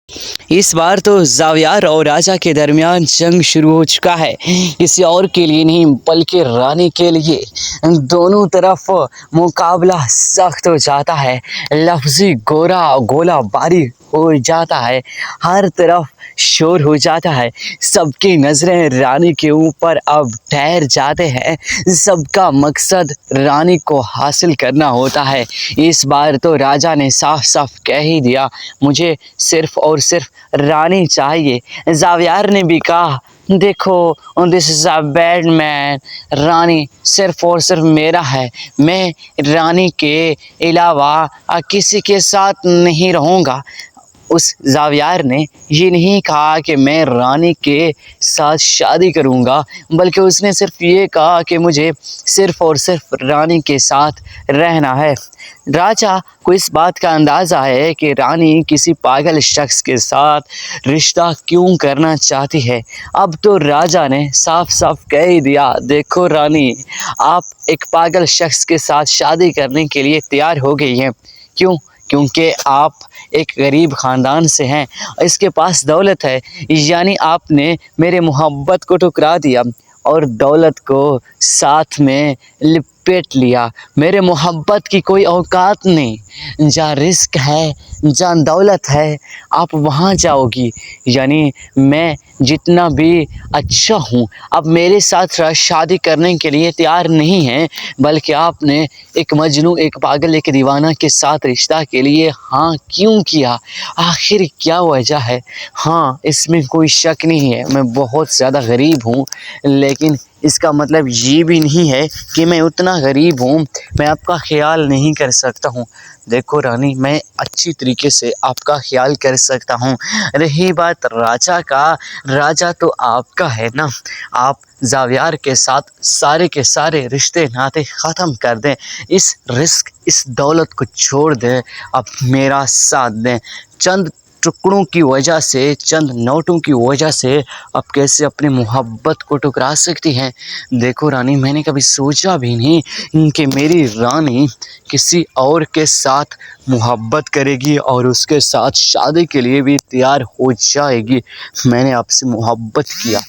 इस बार तो ज़ावियार और राजा के दरमियान जंग शुरू हो चुका है। किसी और के लिए नहीं बल्कि रानी के लिए। दोनों तरफ मुकाबला सख्त हो जाता है, लफ्ज़ी गोलाबारी हो जाता है, हर तरफ शोर हो जाता है। सबकी नज़रें रानी के ऊपर अब ठहर जाते हैं। सबका मकसद रानी को हासिल करना होता है। इस बार तो राजा ने साफ साफ कह ही दिया, मुझे सिर्फ़ और सिर्फ रानी चाहिए। ज़ावियार ने भी कहा, देखो this is a bad man, रानी सिर्फ और सिर्फ मेरा है, मैं रानी के अलावा किसी के साथ नहीं रहूँगा। उस ज़ावियार ने ये नहीं कहा कि मैं रानी के साथ शादी करूँगा, बल्कि उसने सिर्फ ये कहा कि मुझे सिर्फ और सिर्फ रानी के साथ रहना है। राजा को इस बात का अंदाज़ा है कि रानी किसी पागल शख्स के साथ रिश्ता क्यों करना चाहती है। अब तो राजा ने साफ साफ कह ही दिया, देखो रानी, आप एक पागल शख्स के साथ शादी करने के लिए तैयार हो गई हैं। क्यों? क्योंकि आप एक गरीब ख़ानदान से हैं, इसके पास दौलत है, यानी आपने मेरे मोहब्बत को ठुकरा दिया और दौलत को साथ में लिपेट लिया। मेरे मोहब्बत की कोई औकात नहीं, जहाँ रिस्क है, जहाँ दौलत है, आप वहाँ जाओगी। यानी मैं जितना भी अच्छा हूँ, अब मेरे साथ शादी करने के लिए तैयार नहीं हैं, बल्कि आपने एक मजनू, एक पागल, एक दीवाना के साथ रिश्ता के लिए हाँ क्यों किया? आखिर क्या वजह है? हाँ, इसमें कोई शक नहीं है, मैं बहुत ज़्यादा गरीब हूँ, लेकिन इसका मतलब ये भी नहीं है कि मैं उतना गरीब हूँ मैं आपका ख्याल नहीं कर सकता हूँ। देखो रानी, मैं अच्छी तरीके से आपका ख्याल कर सकता हूँ। रही बात राजा का, राजा तो आपका है ना। आप ज़ावियार के साथ सारे के सारे रिश्ते नाते ख़त्म कर दें, इस रिस्क, इस दौलत को छोड़ दें, अब मेरा साथ दें। चंद टुकड़ों की वजह से, चंद नोटों की वजह से आप कैसे अपनी मोहब्बत को ठुकरा सकती हैं। देखो रानी, मैंने कभी सोचा भी नहीं कि मेरी रानी किसी और के साथ मोहब्बत करेगी और उसके साथ शादी के लिए भी तैयार हो जाएगी। मैंने आपसे मोहब्बत किया।